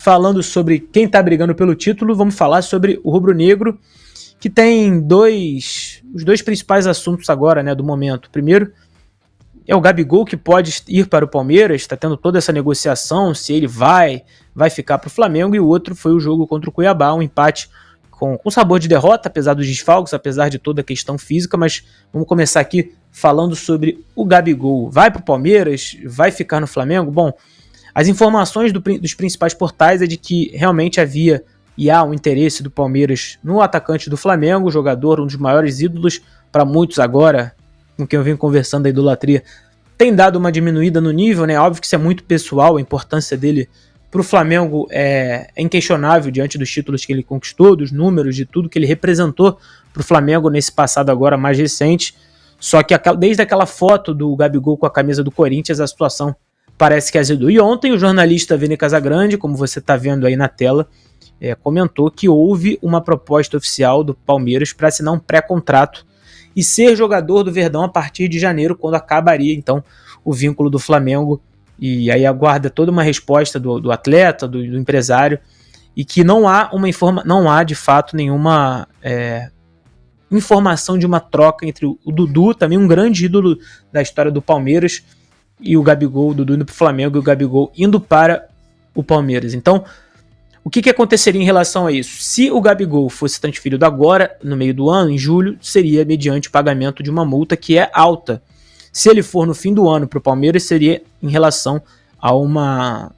falando sobre quem está brigando pelo título, vamos falar sobre o rubro-negro, que tem os dois principais assuntos agora, né, do momento. Primeiro é o Gabigol, que pode ir para o Palmeiras, está tendo toda essa negociação, se ele vai ficar para o Flamengo, e o outro foi o jogo contra o Cuiabá, um empate com sabor de derrota, apesar dos desfalques, apesar de toda a questão física, mas vamos começar aqui falando sobre o Gabigol. Vai para o Palmeiras? Vai ficar no Flamengo? Bom, as informações dos principais portais é de que realmente havia e há um interesse do Palmeiras no atacante do Flamengo, jogador, um dos maiores ídolos para muitos agora, com quem eu venho conversando da idolatria, tem dado uma diminuída no nível, né? Óbvio que isso é muito pessoal, a importância dele para o Flamengo é inquestionável diante dos títulos que ele conquistou, dos números, de tudo que ele representou para o Flamengo nesse passado agora mais recente. Só que desde aquela foto do Gabigol com a camisa do Corinthians, a situação parece que azedou. E ontem o jornalista Vene Casagrande, como você está vendo aí na tela, comentou que houve uma proposta oficial do Palmeiras para assinar um pré-contrato e ser jogador do Verdão a partir de janeiro, quando acabaria então o vínculo do Flamengo. E aí aguarda toda uma resposta do atleta, do empresário, e que não há de fato nenhuma informação de uma troca entre o Dudu, também um grande ídolo da história do Palmeiras, e o Gabigol, o Dudu indo para o Flamengo e o Gabigol indo para o Palmeiras. Então, o que aconteceria em relação a isso? Se o Gabigol fosse transferido agora, no meio do ano, em julho, seria mediante o pagamento de uma multa que é alta. Se ele for no fim do ano para o Palmeiras, seria em relação a uma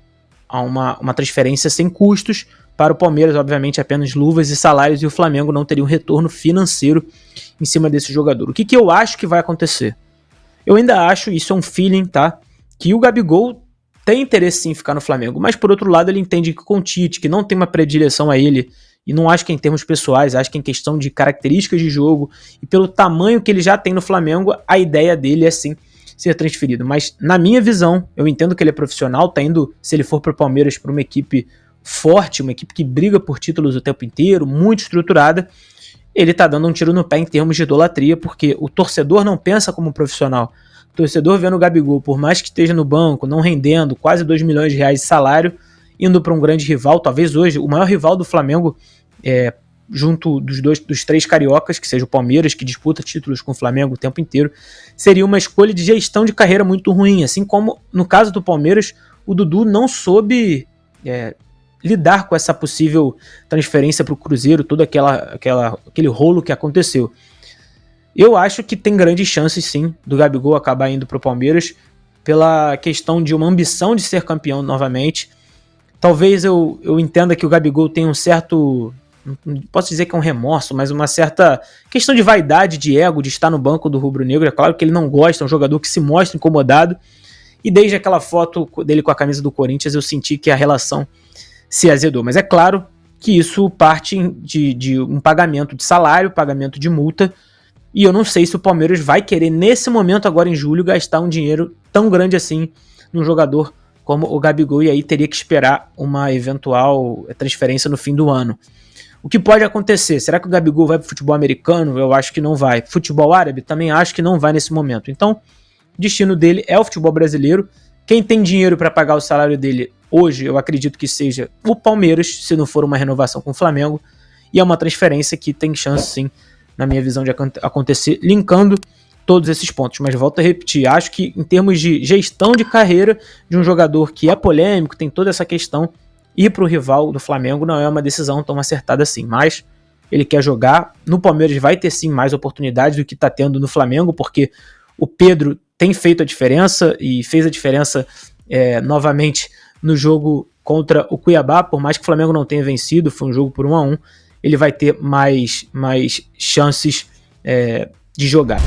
transferência sem custos. Para o Palmeiras, obviamente, apenas luvas e salários, e o Flamengo não teria um retorno financeiro em cima desse jogador. O que eu acho que vai acontecer? Eu ainda acho, isso é um feeling, tá? Que o Gabigol tem interesse sim em ficar no Flamengo, mas por outro lado ele entende que com o Tite, que não tem uma predileção a ele, e não acho que em termos pessoais, acho que em questão de características de jogo e pelo tamanho que ele já tem no Flamengo, a ideia dele é sim ser transferido. Mas na minha visão, eu entendo que ele é profissional, tá indo, se ele for para o Palmeiras, para uma equipe forte, uma equipe que briga por títulos o tempo inteiro, muito estruturada, ele tá dando um tiro no pé em termos de idolatria, porque o torcedor não pensa como profissional. O torcedor vendo o Gabigol, por mais que esteja no banco, não rendendo quase 2 milhões de reais de salário, indo para um grande rival, talvez hoje o maior rival do Flamengo, junto dos três cariocas, que seja o Palmeiras, que disputa títulos com o Flamengo o tempo inteiro, seria uma escolha de gestão de carreira muito ruim, assim como no caso do Palmeiras, o Dudu não soube lidar com essa possível transferência para o Cruzeiro, todo aquele rolo que aconteceu. Eu acho que tem grandes chances sim do Gabigol acabar indo para o Palmeiras pela questão de uma ambição de ser campeão novamente. Talvez eu entenda que o Gabigol tem um certo, não posso dizer que é um remorso, mas uma certa questão de vaidade, de ego, de estar no banco do rubro-negro. É claro que ele não gosta, é um jogador que se mostra incomodado, e desde aquela foto dele com a camisa do Corinthians eu senti que a relação se azedou. Mas é claro que isso parte de um pagamento de salário, pagamento de multa, e eu não sei se o Palmeiras vai querer, nesse momento, agora em julho, gastar um dinheiro tão grande assim num jogador como o Gabigol, e aí teria que esperar uma eventual transferência no fim do ano. O que pode acontecer? Será que o Gabigol vai para o futebol americano? Eu acho que não vai. Futebol árabe? Também acho que não vai nesse momento. Então, o destino dele é o futebol brasileiro. Quem tem dinheiro para pagar o salário dele hoje, eu acredito que seja o Palmeiras, se não for uma renovação com o Flamengo, e é uma transferência que tem chance sim, na minha visão, de acontecer, linkando todos esses pontos. Mas volto a repetir, acho que em termos de gestão de carreira de um jogador que é polêmico, tem toda essa questão, ir para o rival do Flamengo não é uma decisão tão acertada assim, mas ele quer jogar. No Palmeiras vai ter sim mais oportunidades do que está tendo no Flamengo, porque o Pedro tem feito a diferença e fez a diferença novamente no jogo contra o Cuiabá, por mais que o Flamengo não tenha vencido, foi um jogo por 1-1, ele vai ter mais chances de jogar.